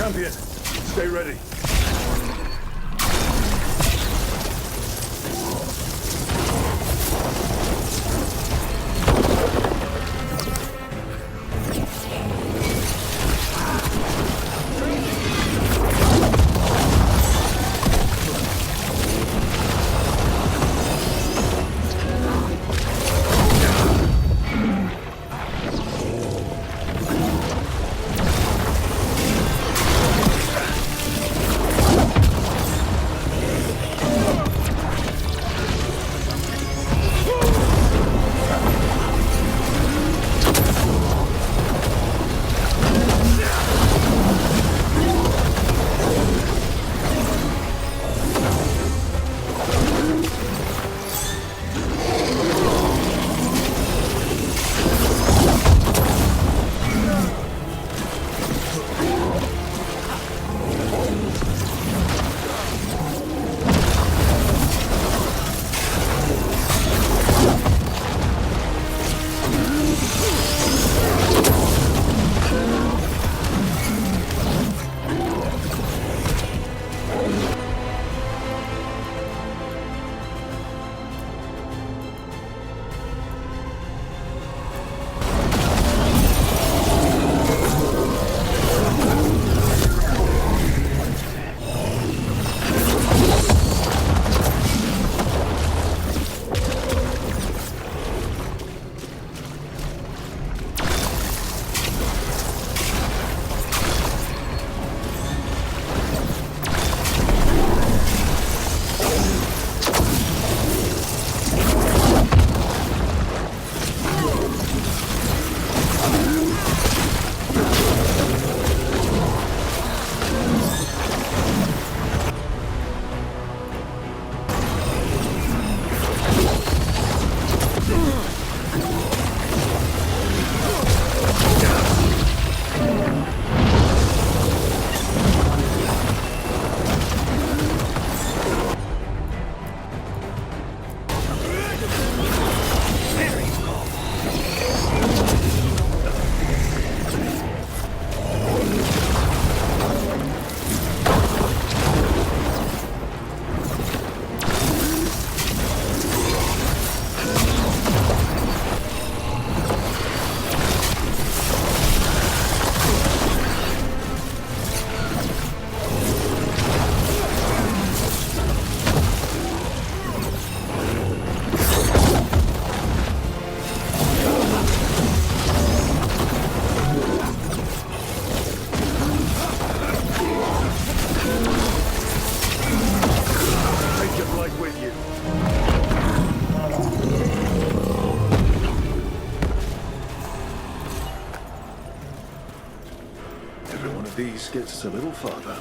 Champion, stay ready. These gets us a little farther.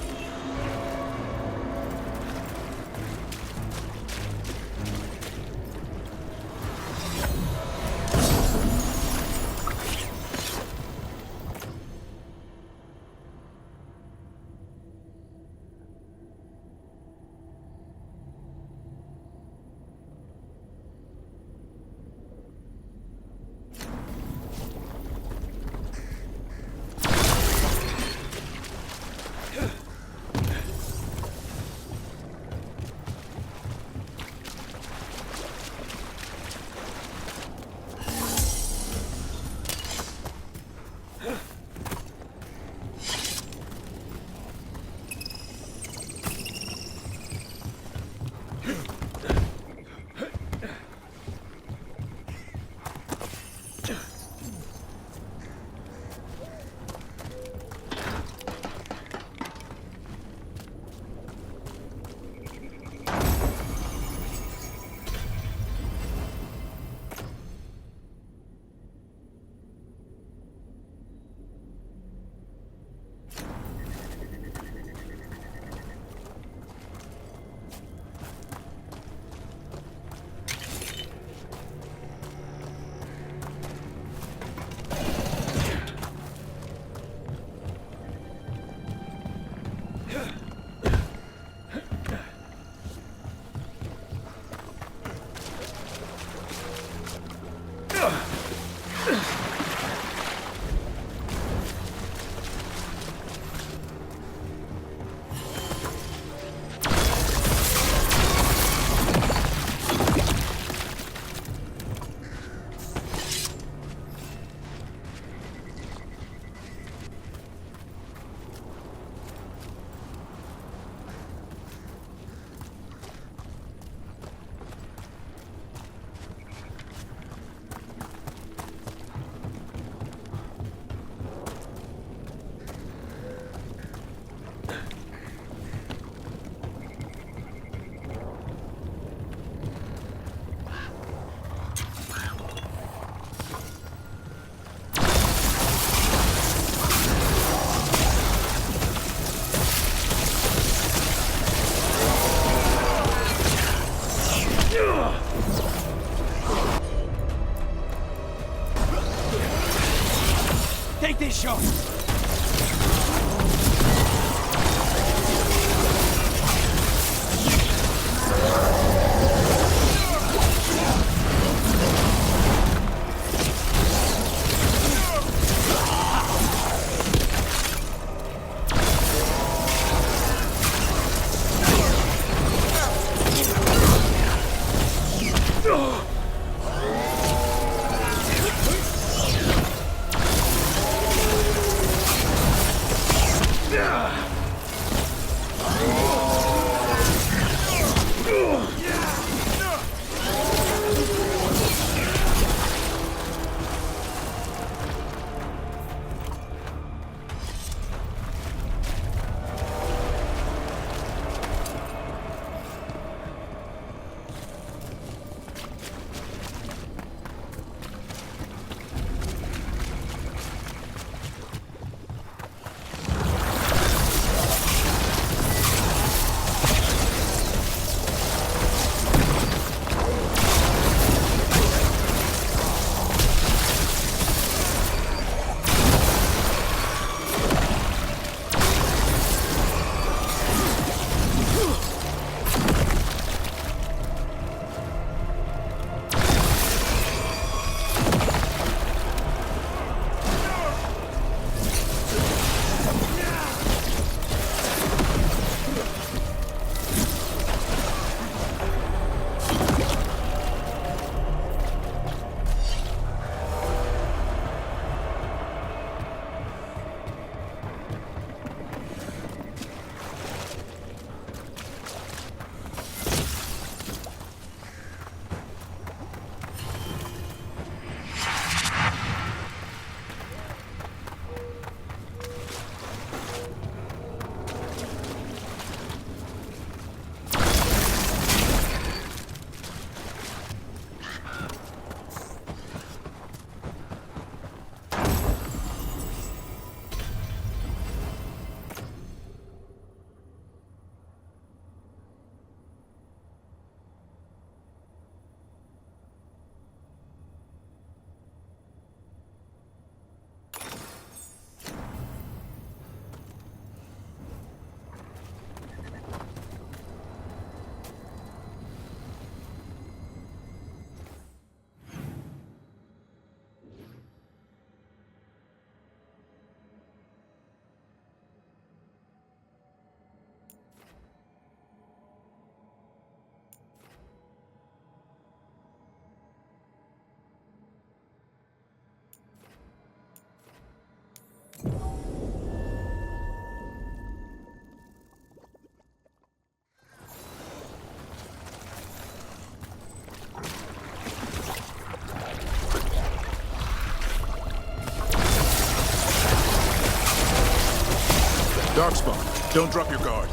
Darkspawn, don't drop your guard.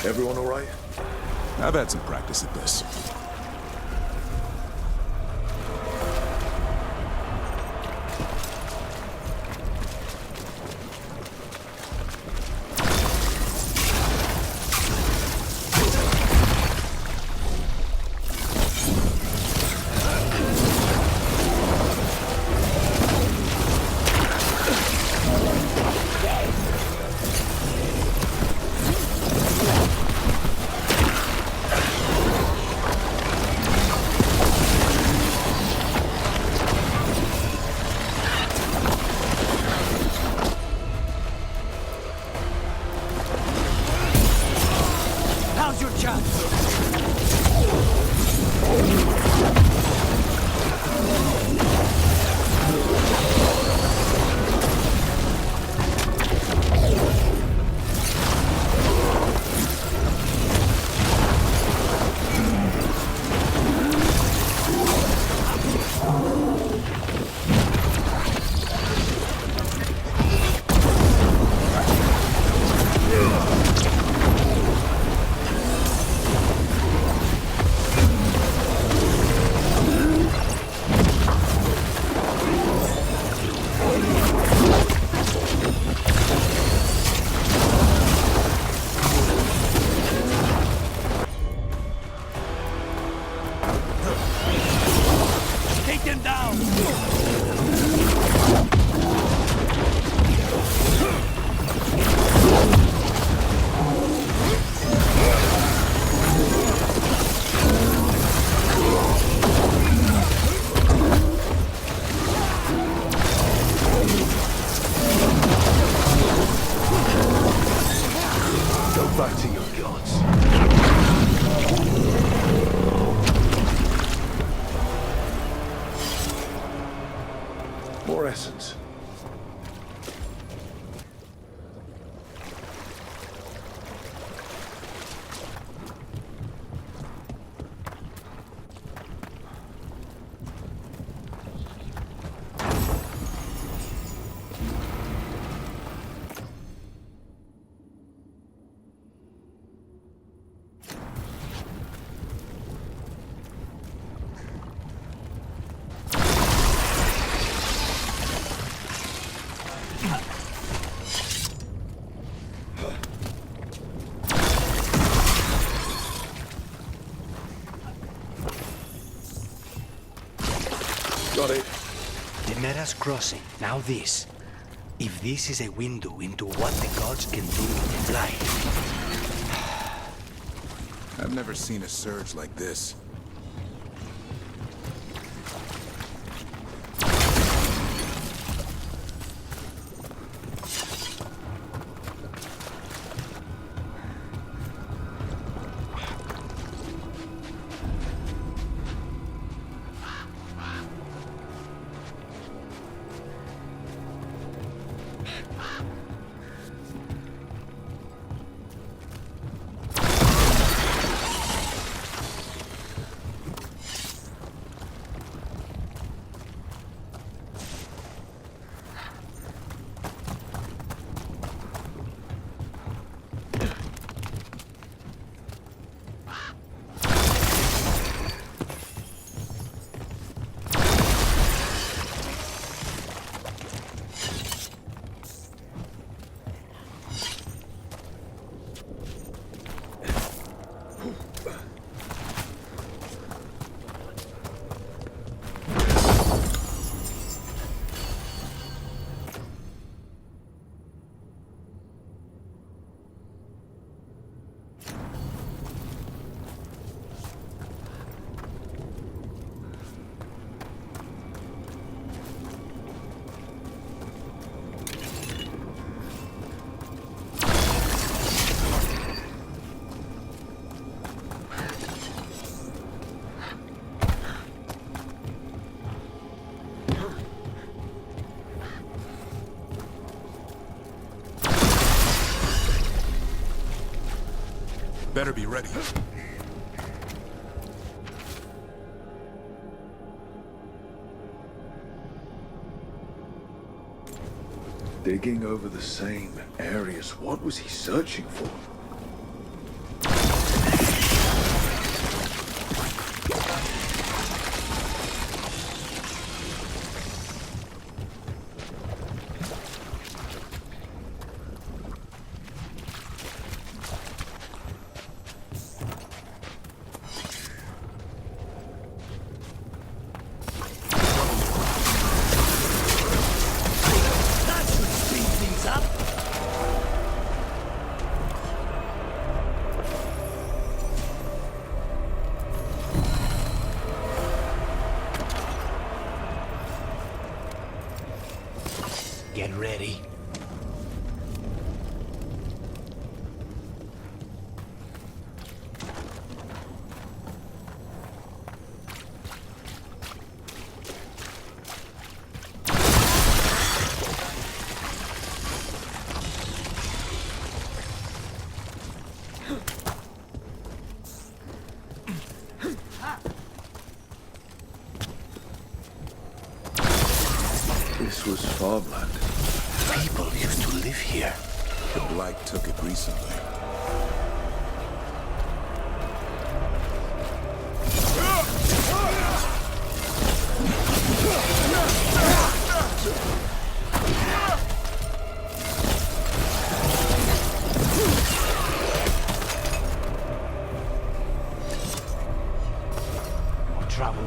Everyone all right? I've had some practice at this. Back to your gods. More essence. Got it. The Mera's crossing. Now this. If this is a window into what the gods can do with light. I've never seen a surge like this. Better be ready. Digging over the same areas. What was he searching for? Get ready. This was farmland. People used to live here. The Blight took it recently. More trouble.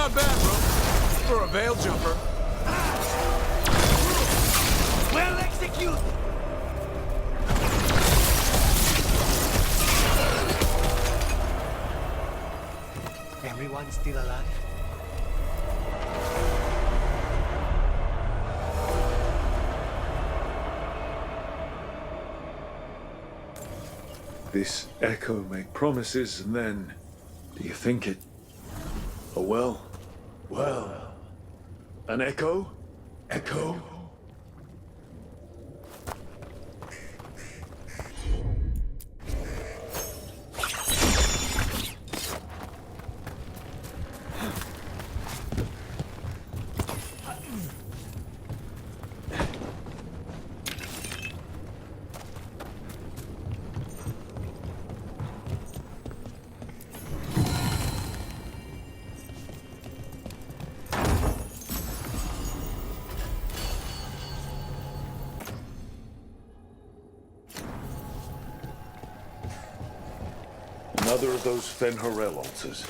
Not bad, Rook. For a veil jumper. Well executed! Everyone still alive? This echo make promises, and then... do you think it... oh, well? Well... an echo? Echo? Another of those Fen'Harel altars.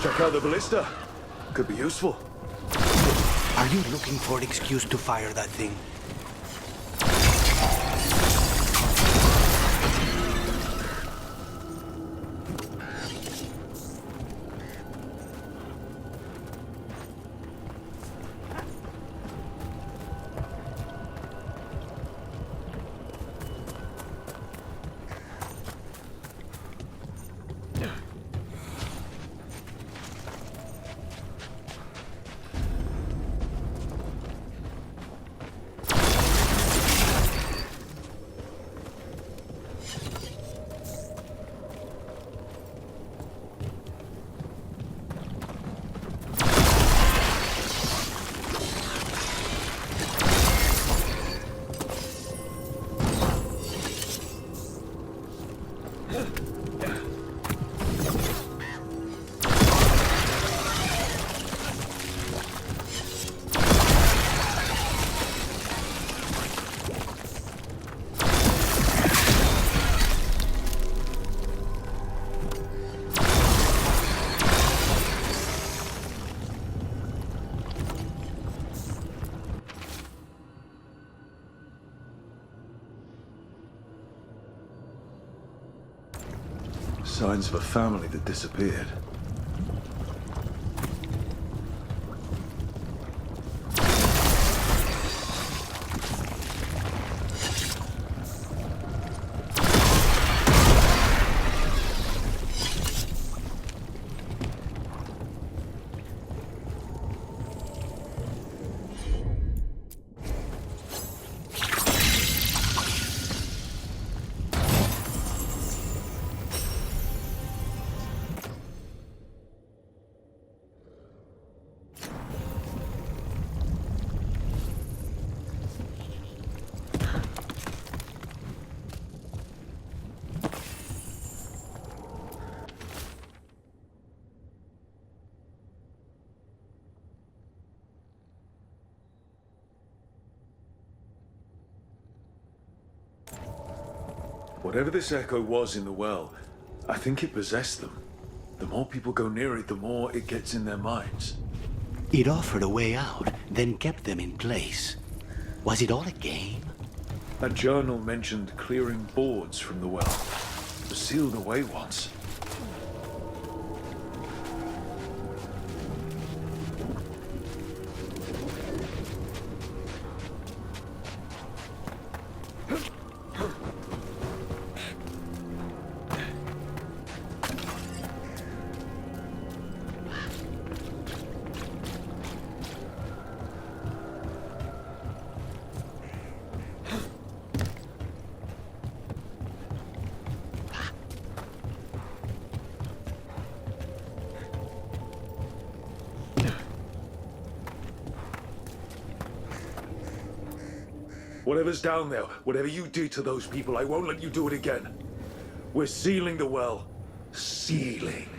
Check out the ballista. Could be useful. Are you looking for an excuse to fire that thing? Signs of a family that disappeared. Whatever this echo was in the well, I think it possessed them. The more people go near it, the more it gets in their minds. It offered a way out, then kept them in place. Was it all a game? That journal mentioned clearing boards from the well. It was sealed away once. Whatever's down there, whatever you did to those people, I won't let you do it again. We're sealing the well. Sealing.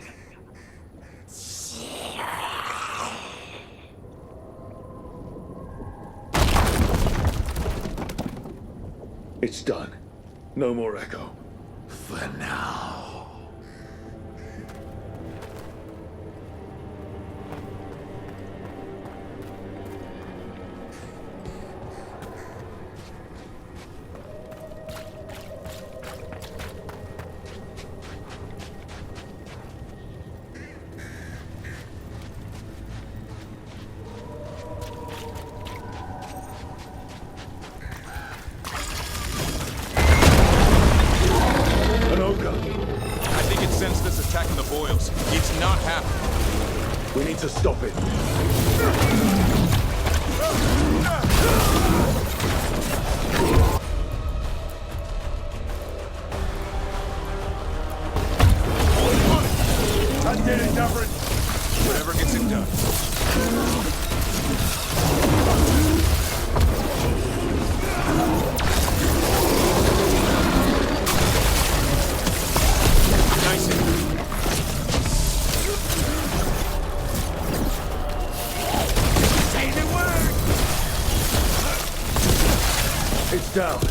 It's done. No more echo. For now. Attacking the boils. It's not happening. We need to stop it. I did it, Dufferin. Whatever gets it done. Nice hit. It's down.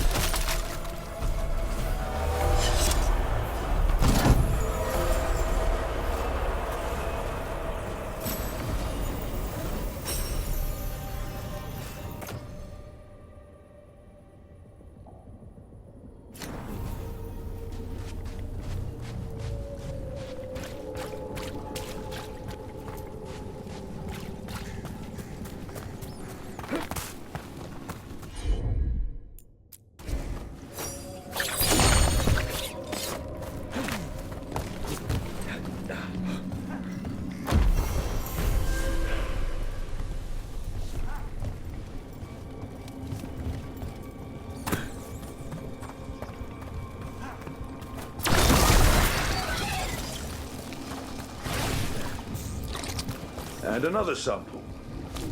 And another sample.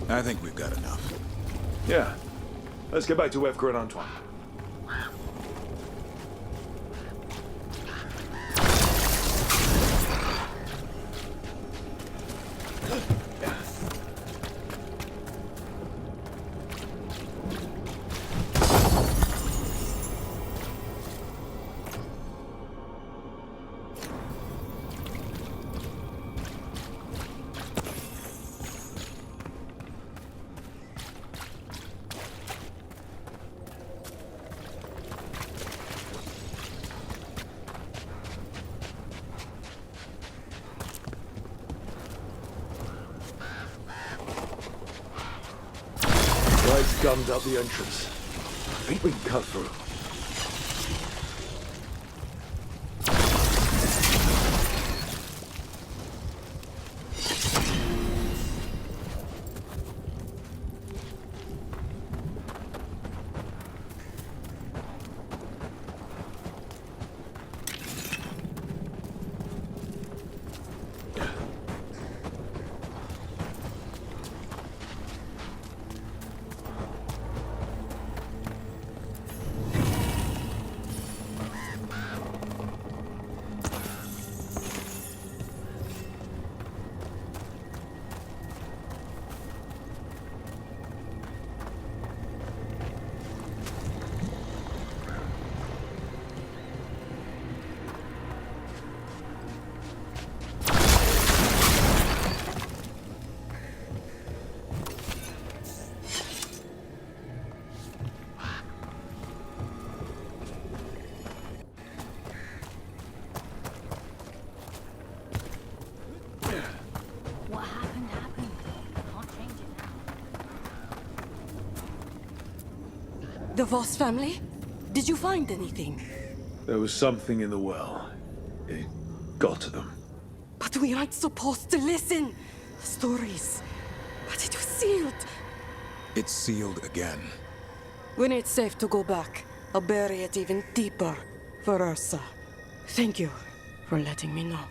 I think we've got enough. Yeah. Let's get back to Veilguard and Antoine. Lights gummed up the entrance. I think we can cut through. The Voss family? Did you find anything? There was something in the well. It got to them. But we aren't supposed to listen. Stories. But it was sealed. It's sealed again. When it's safe to go back, I'll bury it even deeper for Ursa. Thank you for letting me know.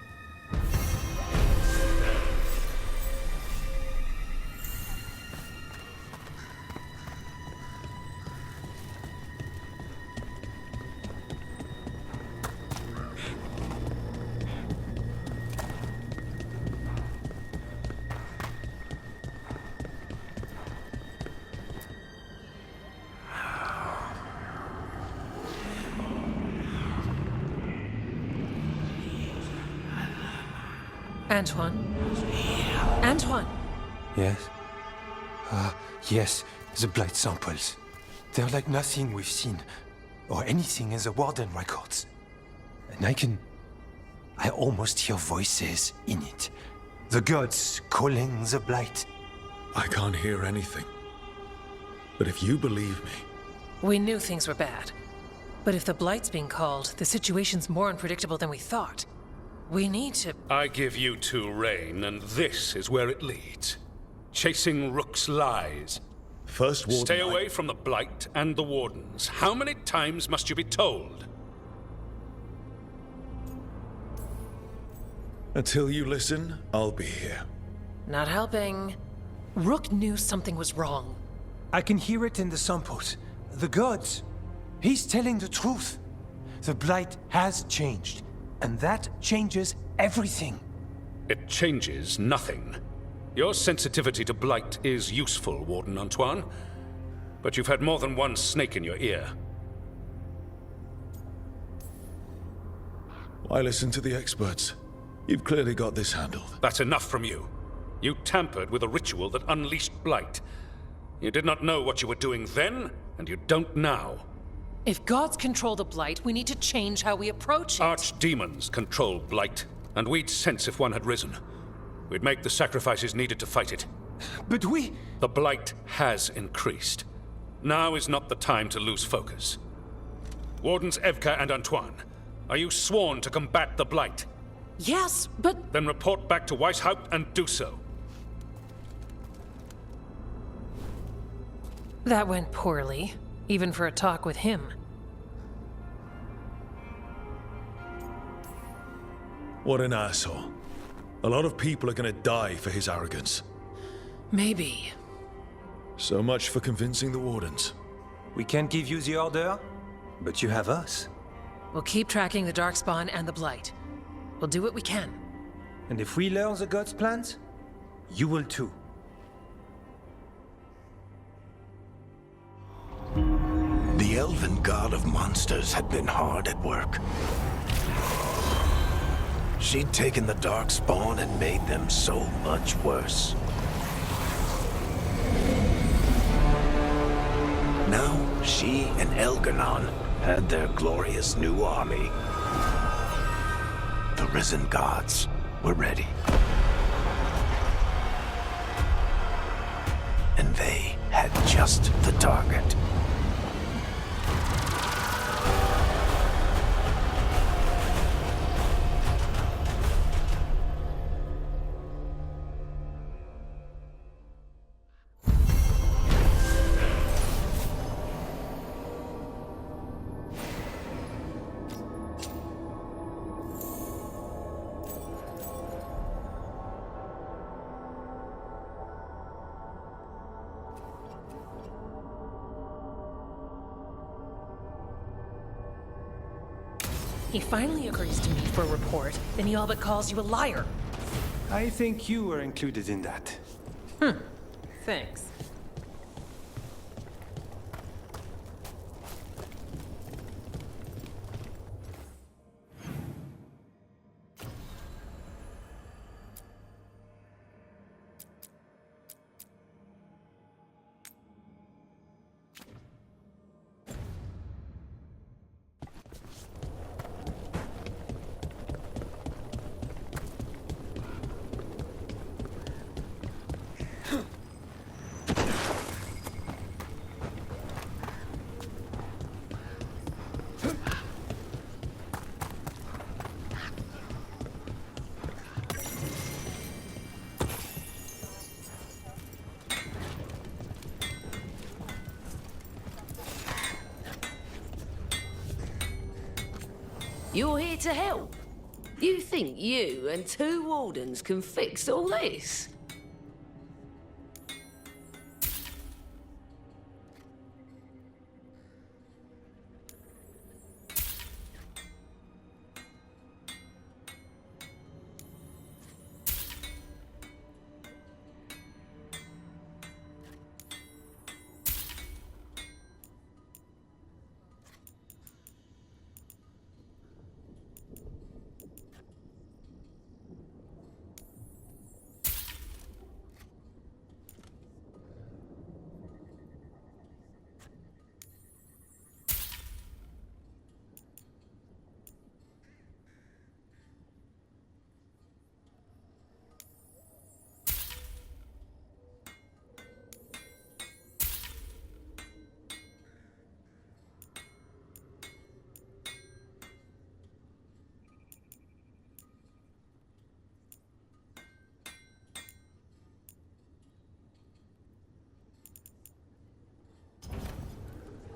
Antoine? Antoine! Yes? Yes, the blight samples. They're like nothing we've seen, or anything in the Warden records. And I almost hear voices in it. The gods calling the blight. I can't hear anything. But if you believe me, We knew things were bad. But if the Blight's being called, the situation's more unpredictable than we thought. We need to... I give you two reign, and this is where it leads. Chasing Rook's lies. first Warden... Stay away from the Blight and the Wardens. How many times must you be told? Until you listen, I'll be here. Not helping. Rook knew something was wrong. I can hear it in the samples. The gods. He's telling the truth. The blight has changed, and that changes everything. It changes nothing. Your sensitivity to Blight is useful, Warden Antoine. But you've had more than one snake in your ear. Why listen to the experts? You've clearly got this handled. That's enough from you. You tampered with a ritual that unleashed Blight. You did not know what you were doing then, and you don't now. If gods control the Blight, we need to change how we approach it. Archdemons control Blight, and we'd sense if one had risen. We'd make the sacrifices needed to fight it. But we... The Blight has increased. Now is not the time to lose focus. Wardens Evka and Antoine, are you sworn to combat the Blight? Yes, but... Then report back to Weishaupt and do so. That went poorly, even for a talk with him. What an asshole. A lot of people are gonna die for his arrogance. Maybe. So much for convincing the Wardens. We can't give you the order, but you have us. We'll keep tracking the Darkspawn and the Blight. We'll do what we can. And if we learn the gods' plans, you will too. The elven god of monsters had been hard at work. She'd taken the Darkspawn and made them so much worse. Now, she and Elgar'nan had their glorious new army. The risen gods were ready. And they had just the target. He finally agrees to meet for a report, then he all but calls you a liar. I think you were included in that. Thanks. You're here to help? You think you and two wardens can fix all this?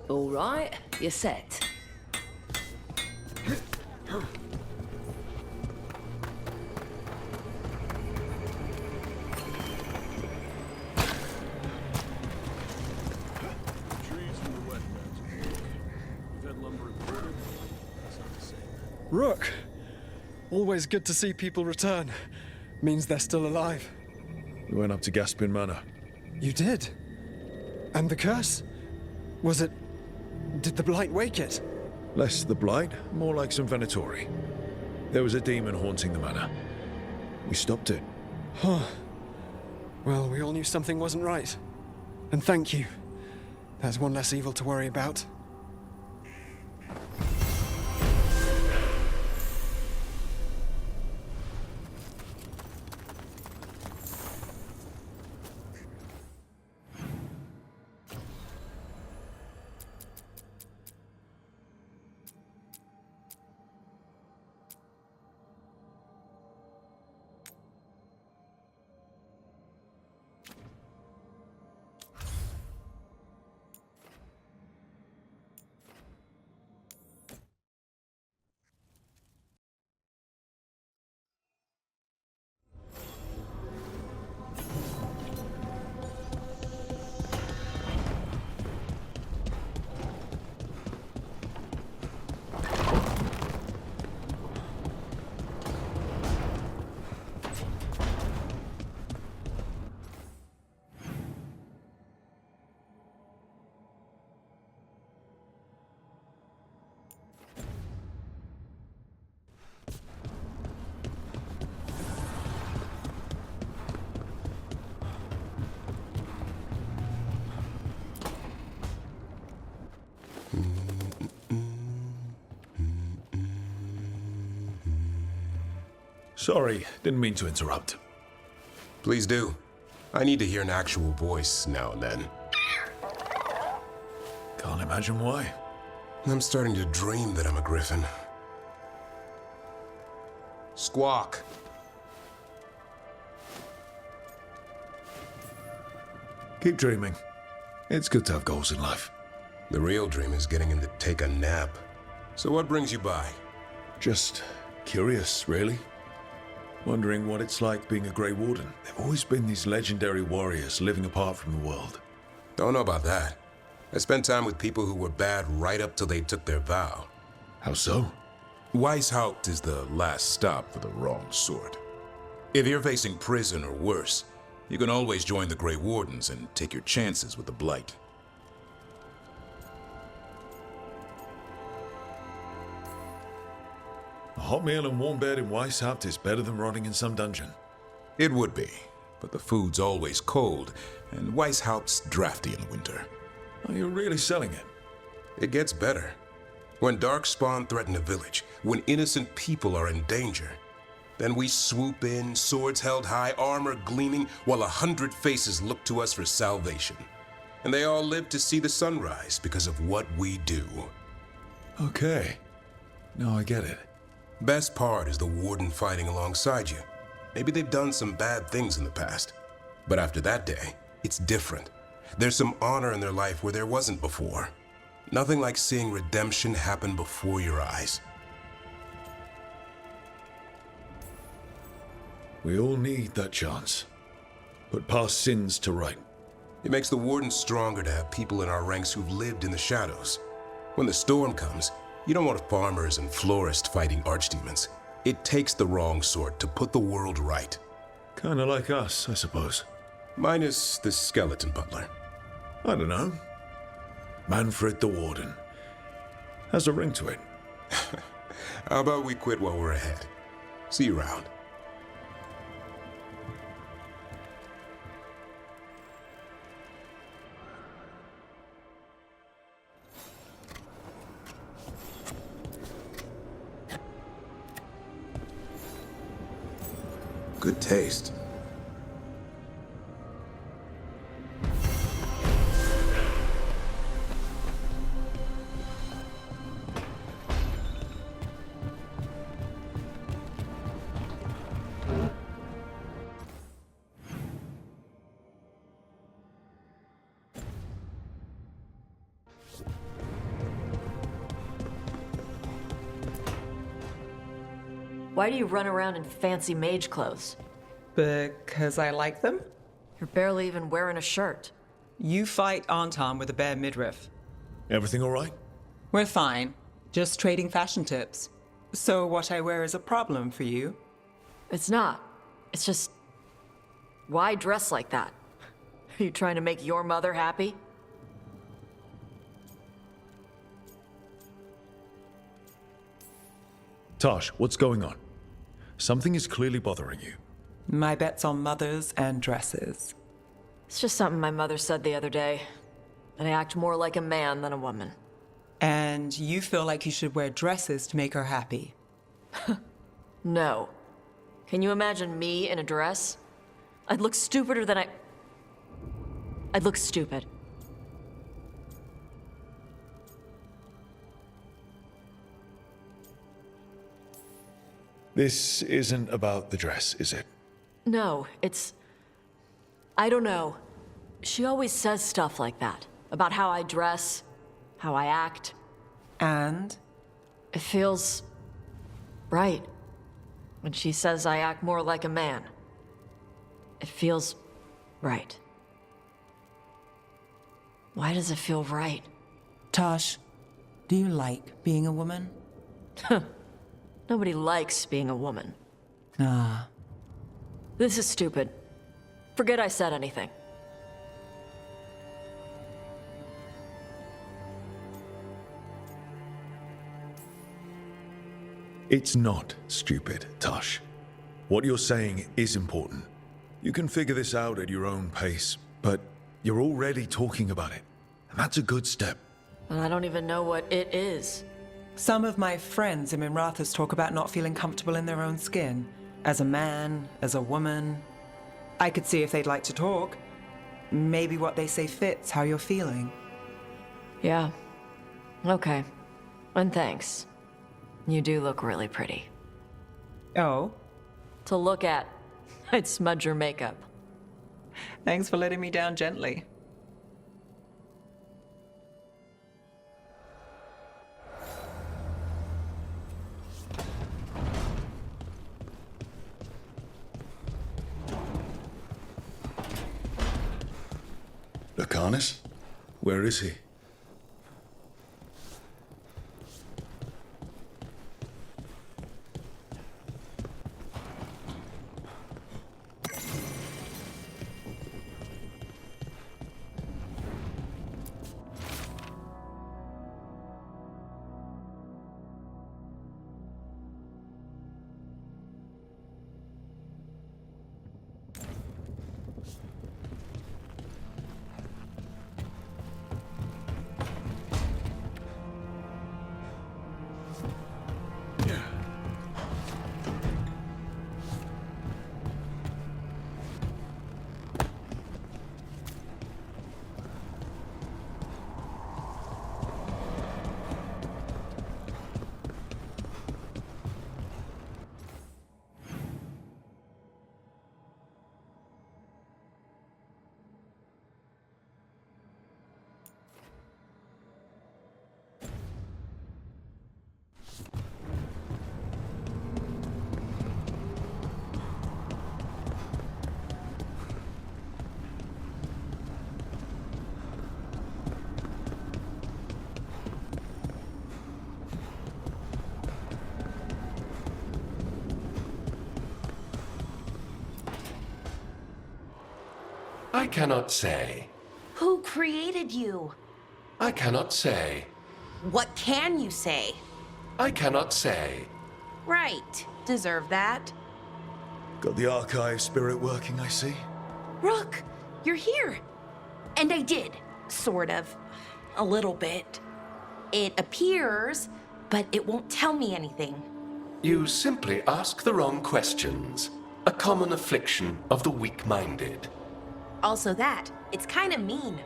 All right, you're set. Rook! Always good to see people return. Means they're still alive. We went up to Gaspin Manor. You did? And the curse? Was it... Did the Blight wake it? Less the Blight, more like some Venatori. There was a demon haunting the manor. We stopped it. Huh. Well, we all knew something wasn't right. And thank you. There's one less evil to worry about. Sorry, didn't mean to interrupt. Please do. I need to hear an actual voice now and then. Can't imagine why. I'm starting to dream that I'm a griffin. Squawk. Keep dreaming. It's good to have goals in life. The real dream is getting him to take a nap. So what brings you by? Just curious, really. Wondering what it's like being a Grey Warden. There've always been these legendary warriors living apart from the world. Don't know about that. I spent time with people who were bad right up till they took their vow. How so? Weishaupt is the last stop for the wrong sort. If you're facing prison or worse, you can always join the Grey Wardens and take your chances with the Blight. A hot meal and warm bed in Weishaupt is better than rotting in some dungeon. It would be, but the food's always cold, and Weishaupt's drafty in the winter. Are you really selling it? It gets better. When Darkspawn threaten a village, when innocent people are in danger, then we swoop in, swords held high, armor gleaming, while 100 faces look to us for salvation. And they all live to see the sunrise because of what we do. Okay. Now I get it. Best part is the Warden fighting alongside you. Maybe they've done some bad things in the past. But after that day, it's different. There's some honor in their life where there wasn't before. Nothing like seeing redemption happen before your eyes. We all need that chance. Put past sins to right. It makes the Warden stronger to have people in our ranks who've lived in the shadows. When the storm comes, you don't want farmers and florists fighting archdemons. It takes the wrong sort to put the world right. Kinda like us, I suppose. Minus the skeleton butler. I don't know. Manfred the Warden. Has a ring to it. How about we quit while we're ahead? See you around. Good taste. Why do you run around in fancy mage clothes? Because I like them? You're barely even wearing a shirt. You fight Anton with a bare midriff. Everything all right? We're fine. Just trading fashion tips. So what I wear is a problem for you? It's not. It's just... Why dress like that? Are you trying to make your mother happy? Tosh, what's going on? Something is clearly bothering you. My bet's on mothers and dresses. It's just something my mother said the other day. That I act more like a man than a woman. And you feel like you should wear dresses to make her happy? No. Can you imagine me in a dress? I'd look stupider than I'd look stupid. This isn't about the dress, is it? No, it's... I don't know. She always says stuff like that. About how I dress, how I act. And? It feels... right. When she says I act more like a man. It feels... right. Why does it feel right? Tosh, do you like being a woman? Nobody likes being a woman. Ah. This is stupid. Forget I said anything. It's not stupid, Tosh. What you're saying is important. You can figure this out at your own pace, but you're already talking about it. And that's a good step. And I don't even know what it is. Some of my friends in Minrathous talk about not feeling comfortable in their own skin. As a man, as a woman. I could see if they'd like to talk. Maybe what they say fits how you're feeling. Yeah. Okay. And thanks. You do look really pretty. Oh? To look at. I'd smudge your makeup. Thanks for letting me down gently. Lucanus? Where is he? I cannot say. Who created you? I cannot say. What can you say? I cannot say. Right. Deserve that. Got the archive spirit working, I see. Rook, you're here. And I did. Sort of. A little bit. It appears, but it won't tell me anything. You simply ask the wrong questions. A common affliction of the weak-minded. Also that, it's kind of mean.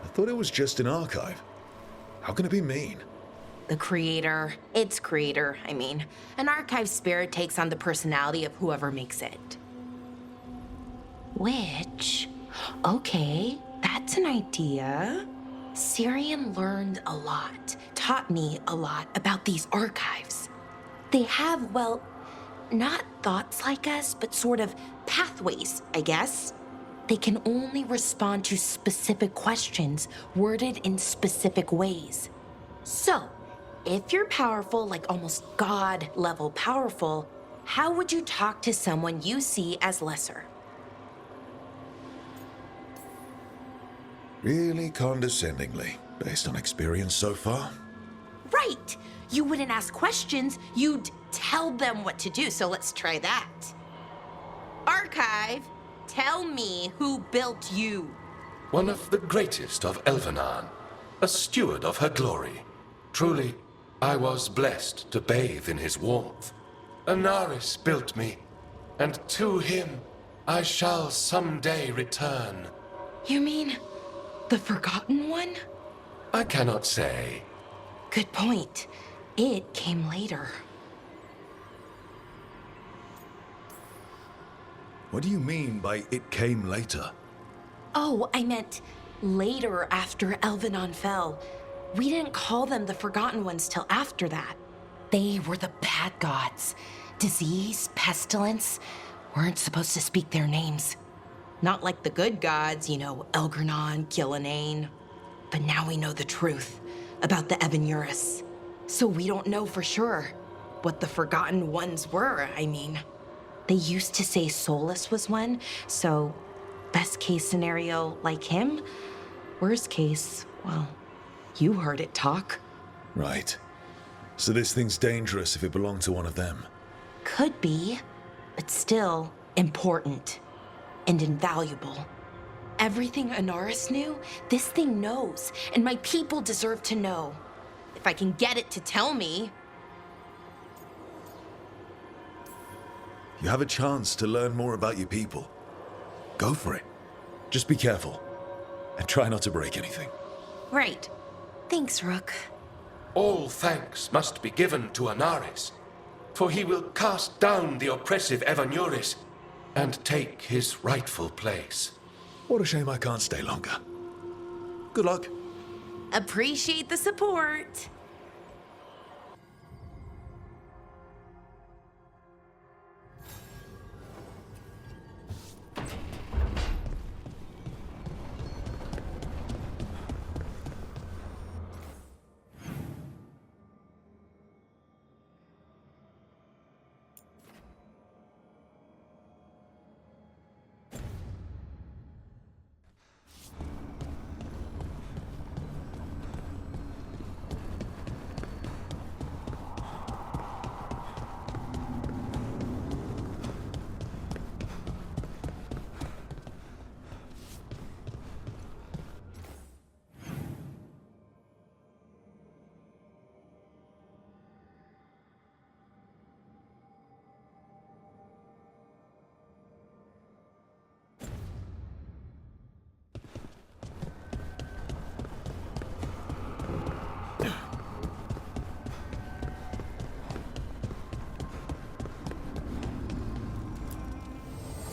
I thought it was just an archive. How can it be mean? The creator, its creator, I mean. An archive spirit takes on the personality of whoever makes it. Which, okay, that's an idea. Syrian learned a lot. taught me a lot about these archives. They have, well, not thoughts like us, but sort of pathways, I guess. They can only respond to specific questions worded in specific ways. So, if you're powerful, like almost God-level powerful, how would you talk to someone you see as lesser? Really condescendingly, based on experience so far? Right! You wouldn't ask questions, you'd tell them what to do, so let's try that. Archive, tell me who built you. One of the greatest of Elvenan, a steward of her glory. Truly, I was blessed to bathe in his warmth. Anaris built me, and to him I shall someday return. You mean the Forgotten One? I cannot say. Good point. It came later. What do you mean by it came later? Oh, I meant later after Elvenon fell. We didn't call them the Forgotten Ones till after that. They were the bad gods. Disease, pestilence, weren't supposed to speak their names. Not like the good gods, you know, Elgernon, Gillinane. But now we know the truth about the Evanuris. So we don't know for sure what the Forgotten Ones were, I mean. They used to say Solus was one, so best case scenario, like him. Worst case, well, you heard it talk. Right. So this thing's dangerous if it belonged to one of them. Could be, but still important and invaluable. Everything Anaris knew, this thing knows, and my people deserve to know. If I can get it to tell me. You have a chance to learn more about your people. Go for it. Just be careful, and try not to break anything. Right. Thanks, Rook. All thanks must be given to Anaris, for he will cast down the oppressive Evanuris and take his rightful place. What a shame I can't stay longer. Good luck. Appreciate the support.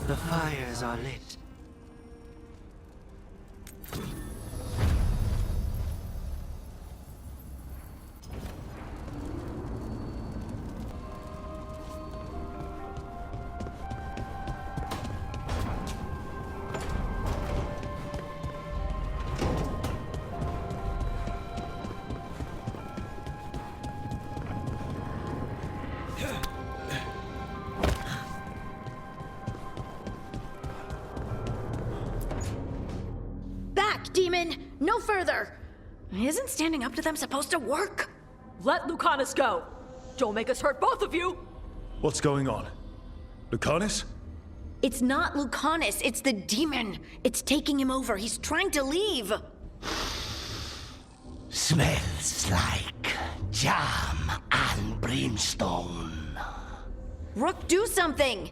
The fires are lit. Demon, no further! Isn't standing up to them supposed to work? Let Lucanus go! Don't make us hurt both of you! What's going on? Lucanus? It's not Lucanus, it's the demon. It's taking him over. He's trying to leave. Smells like jam and brimstone. Rook, do something!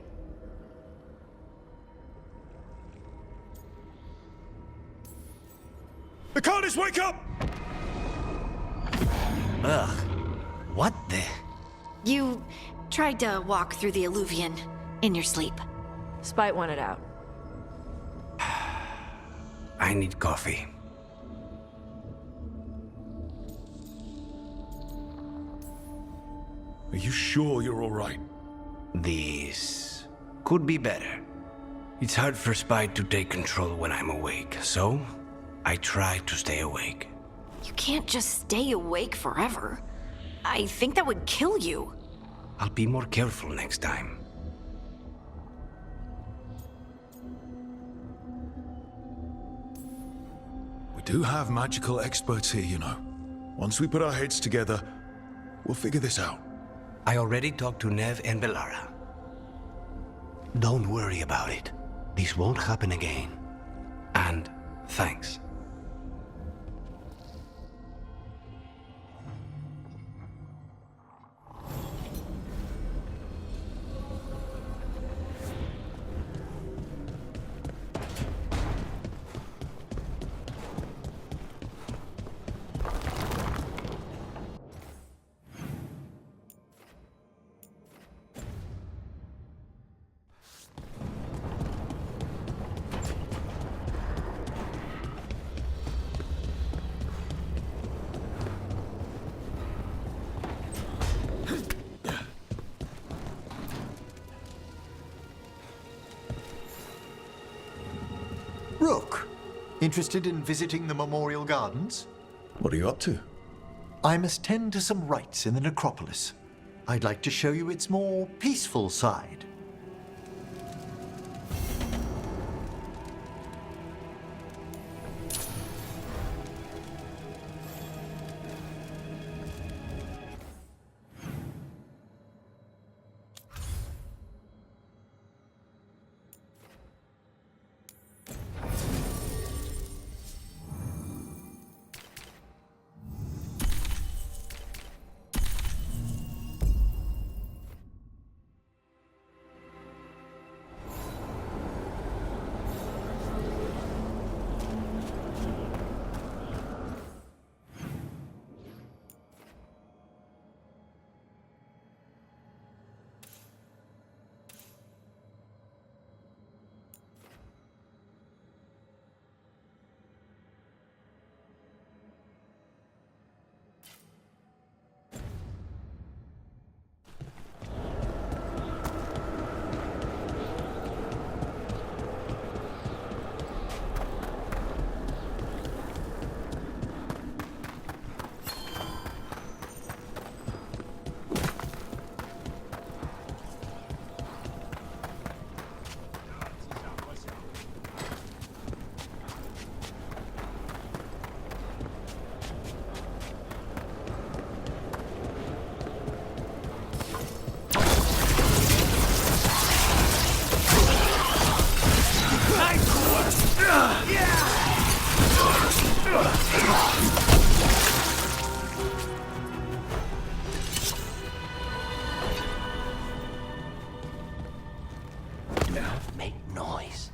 Lucanus, wake up! Ugh. What the? You tried to walk through the Alluvion in your sleep. Spite wanted out. I need coffee. Are you sure you're all right? This could be better. It's hard for Spy to take control when I'm awake, so I try to stay awake. You can't just stay awake forever. I think that would kill you. I'll be more careful next time. We do have magical experts here, you know. Once we put our heads together, we'll figure this out. I already talked to Nev and Bellara. Don't worry about it. This won't happen again. And thanks. Rook, interested in visiting the Memorial Gardens? What are you up to? I must tend to some rites in the necropolis. I'd like to show you its more peaceful side. Make noise.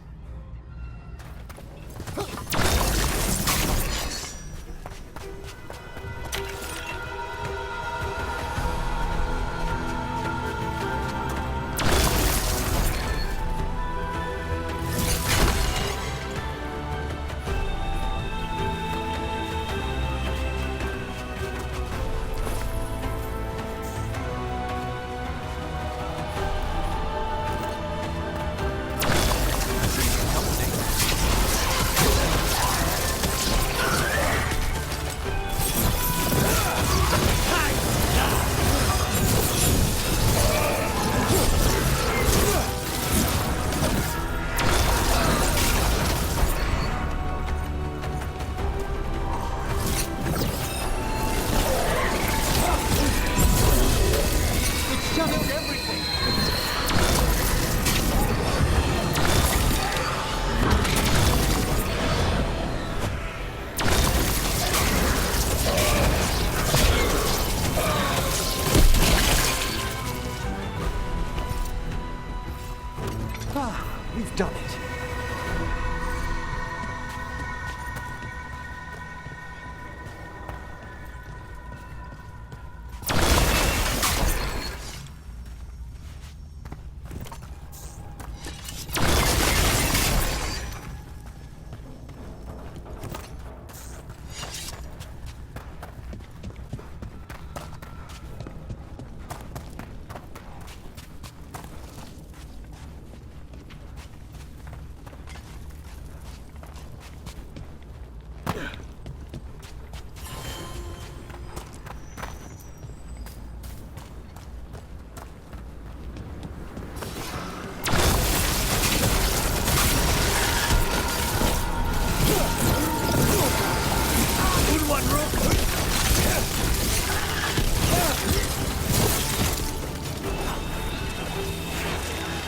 We've done it.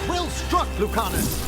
Well struck, Lucanus!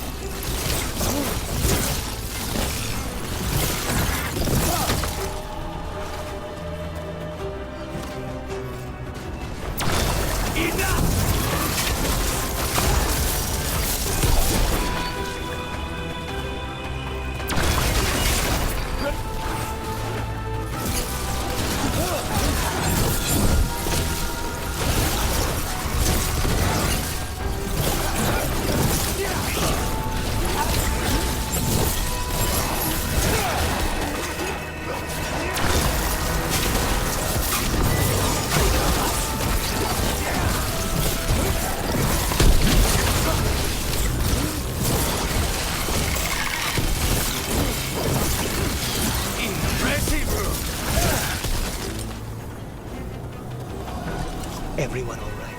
Everyone all right?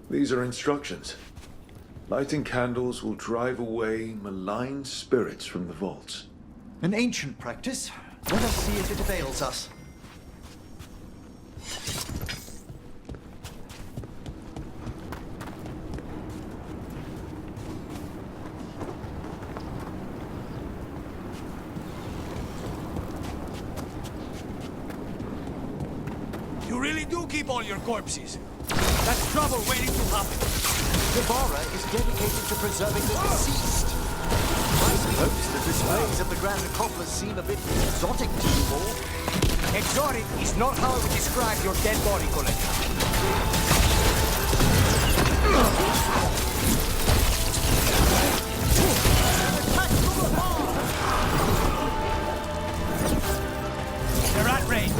These are instructions. Lighting candles will drive away malign spirits from the vaults. An ancient practice. Let us see if it avails us. You really do keep all your corpses. That's trouble waiting to happen. Guevara is dedicated to preserving the deceased. I suppose the displays of the Grand Necropolis seem a bit exotic to you all. Exotic is not how I would describe your dead body collection. They're at range.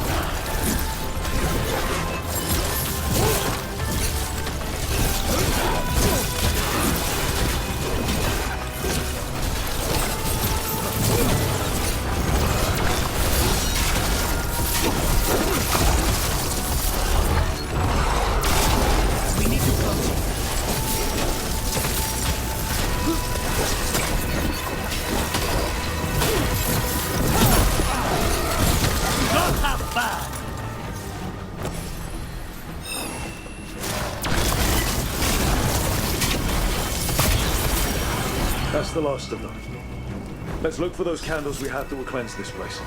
That's the last of them. Let's look for those candles we have that will cleanse this place.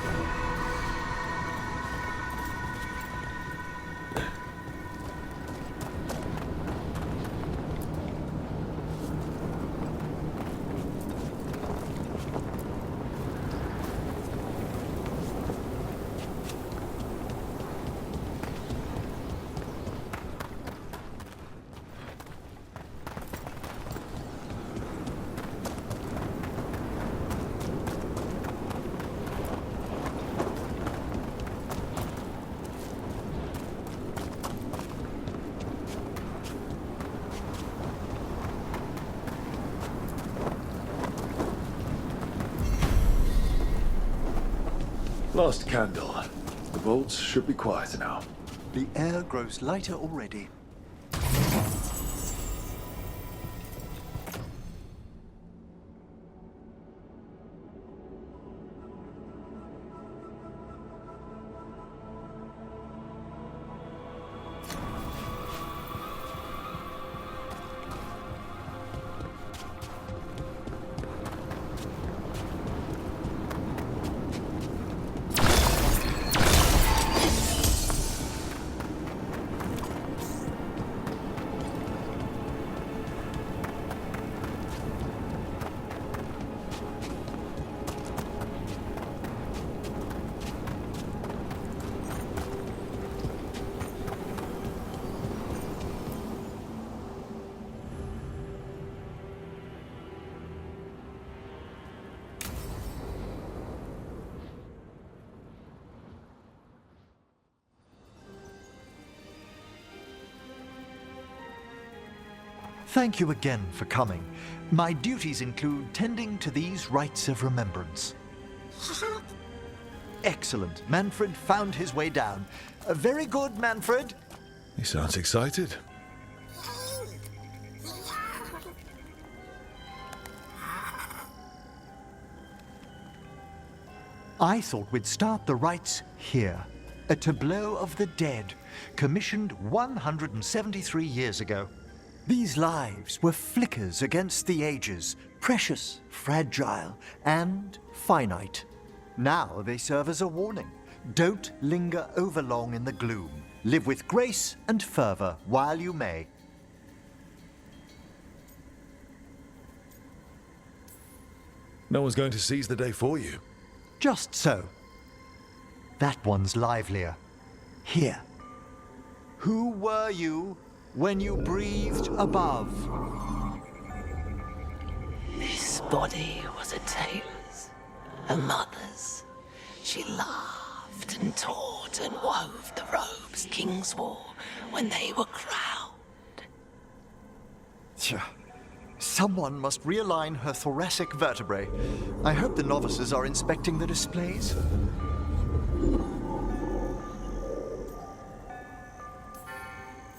Last candle. The vaults should be quiet now. The air grows lighter already. Thank you again for coming. My duties include tending to these rites of remembrance. Excellent. Manfred found his way down. Very good, Manfred. He sounds excited. I thought we'd start the rites here. A tableau of the dead, commissioned 173 years ago. These lives were flickers against the ages, precious, fragile, and finite. Now they serve as a warning. Don't linger overlong in the gloom. Live with grace and fervor while you may. No one's going to seize the day for you. Just so. That one's livelier. Here. Who were you when you breathed above? This body was a tailor's, a mother's. She laughed and taught and wove the robes kings wore when they were crowned. Tja. Someone must realign her thoracic vertebrae. I hope the novices are inspecting the displays.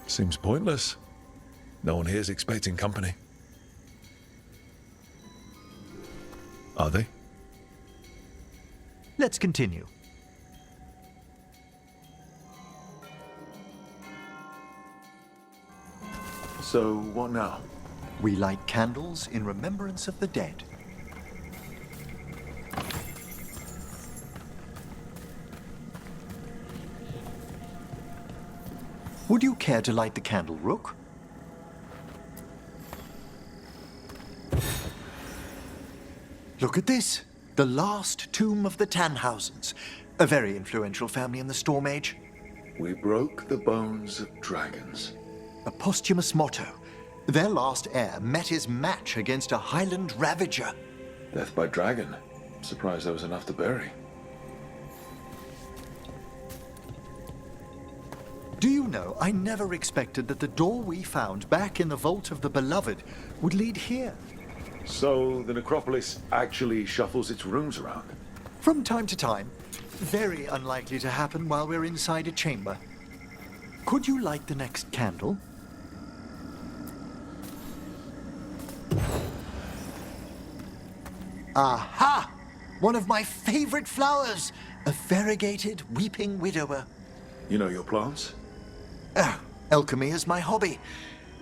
Seems pointless. No one here's expecting company. Are they? Let's continue. So, what now? We light candles in remembrance of the dead. Would you care to light the candle, Rook? Look at this. The last tomb of the Tannhausens. A very influential family in the Storm Age. We broke the bones of dragons. A posthumous motto. Their last heir met his match against a Highland Ravager. Death by dragon. Surprised there was enough to bury. Do you know, I never expected that the door we found back in the Vault of the Beloved would lead here. So, the necropolis actually shuffles its rooms around? From time to time. Very unlikely to happen while we're inside a chamber. Could you light the next candle? Aha! One of my favorite flowers! A variegated weeping widower. You know your plants? Alchemy is my hobby.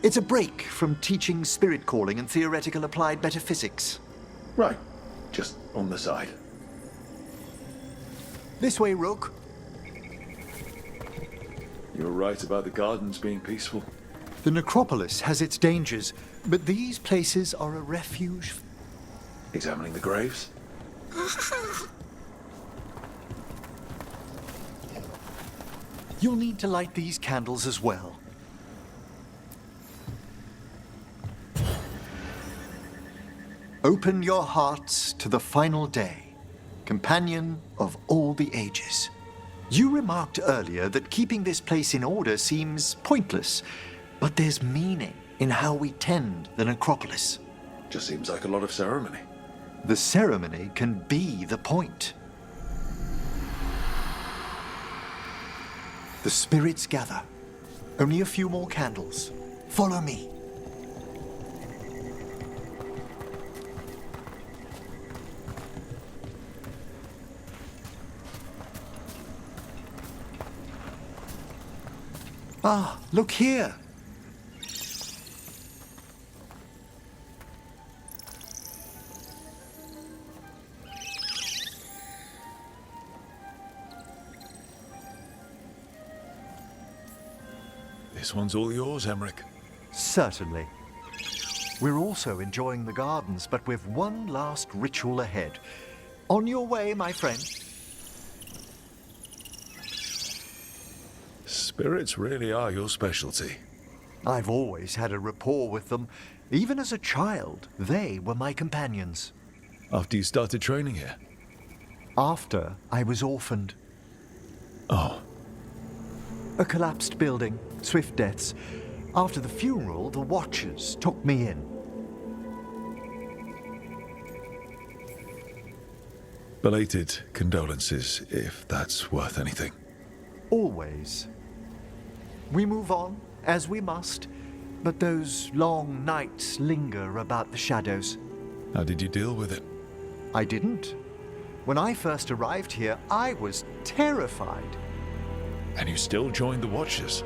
It's a break from teaching spirit calling and theoretical applied metaphysics. Right. Just on the side. This way, Rook. You're right about the gardens being peaceful. The necropolis has its dangers, but these places are a refuge. Examining the graves? You'll need to light these candles as well. Open your hearts to the final day, companion of all the ages. You remarked earlier that keeping this place in order seems pointless, but there's meaning in how we tend the necropolis. Just seems like a lot of ceremony. The ceremony can be the point. The spirits gather. Only a few more candles. Follow me. Ah, look here. This one's all yours, Emmerich. Certainly. We're also enjoying the gardens, but with one last ritual ahead. On your way, my friend. Spirits really are your specialty. I've always had a rapport with them. Even as a child, they were my companions. After you started training here? After I was orphaned. Oh. A collapsed building, swift deaths. After the funeral, the Watchers took me in. Belated condolences, if that's worth anything. Always. We move on, as we must, but those long nights linger about the shadows. How did you deal with it? I didn't. When I first arrived here, I was terrified. And you still joined the Watchers?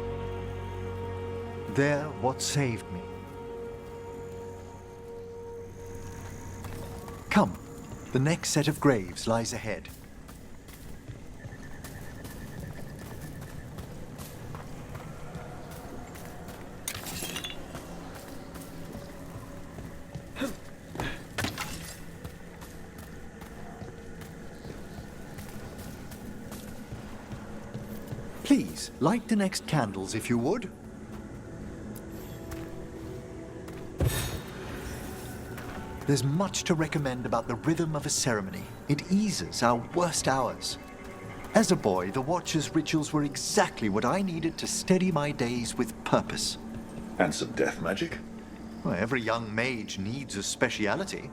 They're what saved me. Come, the next set of graves lies ahead. Please, light the next candles if you would. There's much to recommend about the rhythm of a ceremony. It eases our worst hours. As a boy, the Watcher's rituals were exactly what I needed to steady my days with purpose. And some death magic? Well, every young mage needs a speciality.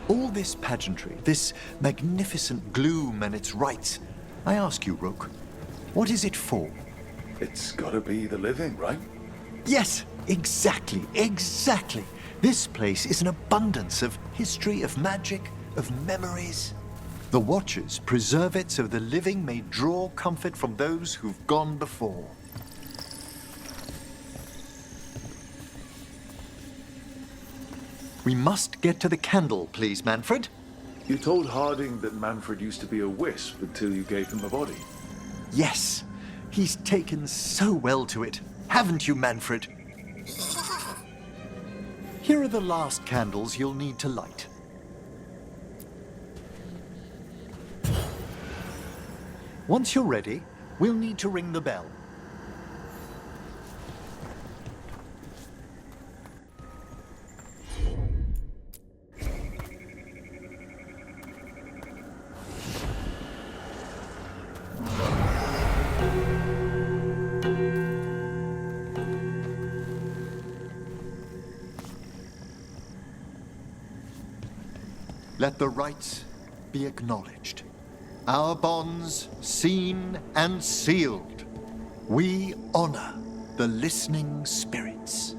All this pageantry, this magnificent gloom and its rites, I ask you, Rook, what is it for? It's gotta be the living, right? Yes, exactly. This place is an abundance of history, of magic, of memories. The Watchers preserve it so the living may draw comfort from those who've gone before. We must get to the candle, please, Manfred. You told Harding that Manfred used to be a wisp until you gave him a body. Yes, he's taken so well to it. Haven't you, Manfred? Here are the last candles you'll need to light. Once you're ready, we'll need to ring the bell. Let the rites be acknowledged. Our bonds seen and sealed. We honor the listening spirits.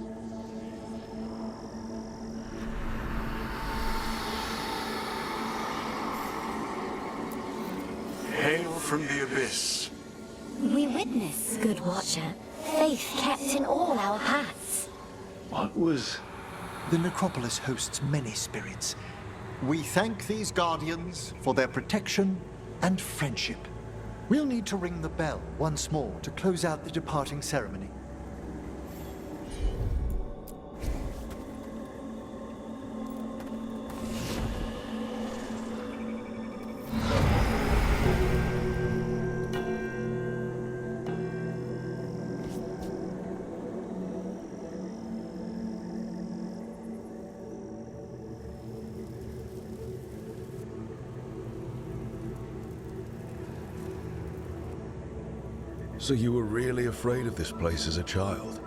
Hail from the abyss. We witness, good Watcher, faith kept in all our paths. What was... The necropolis hosts many spirits. We thank these guardians for their protection and friendship. We'll need to ring the bell once more to close out the departing ceremony. So you were really afraid of this place as a child?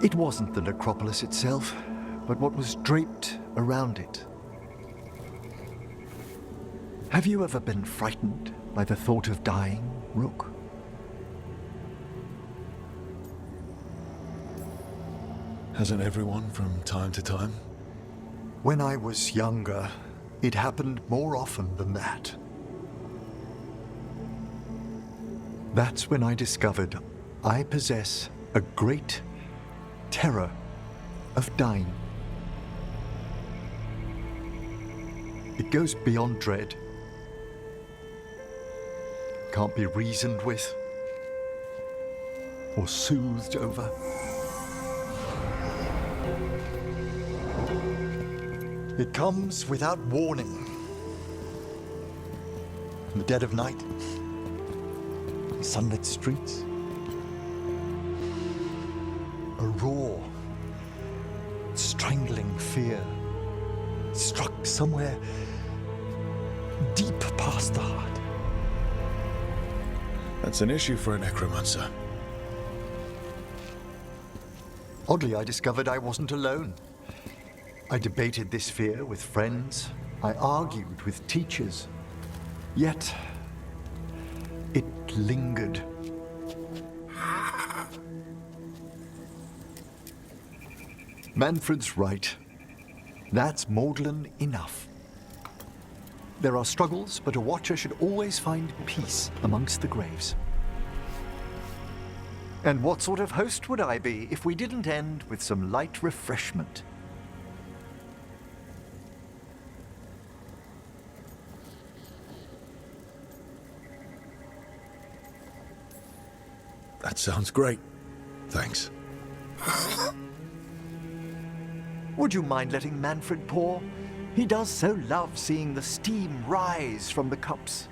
It wasn't the necropolis itself, but what was draped around it. Have you ever been frightened by the thought of dying, Rook? Hasn't everyone from time to time? When I was younger, it happened more often than that. That's when I discovered I possess a great terror of dying. It goes beyond dread. Can't be reasoned with or soothed over. It comes without warning. In the dead of night, sunlit streets, a raw, strangling fear struck somewhere deep past the heart. That's an issue for a necromancer. Oddly, I discovered I wasn't alone. I debated this fear with friends. I argued with teachers. Yet, it lingered. Manfred's right. That's maudlin enough. There are struggles, but a watcher should always find peace amongst the graves. And what sort of host would I be if we didn't end with some light refreshment? That sounds great. Thanks. Would you mind letting Manfred pour? He does so love seeing the steam rise from the cups.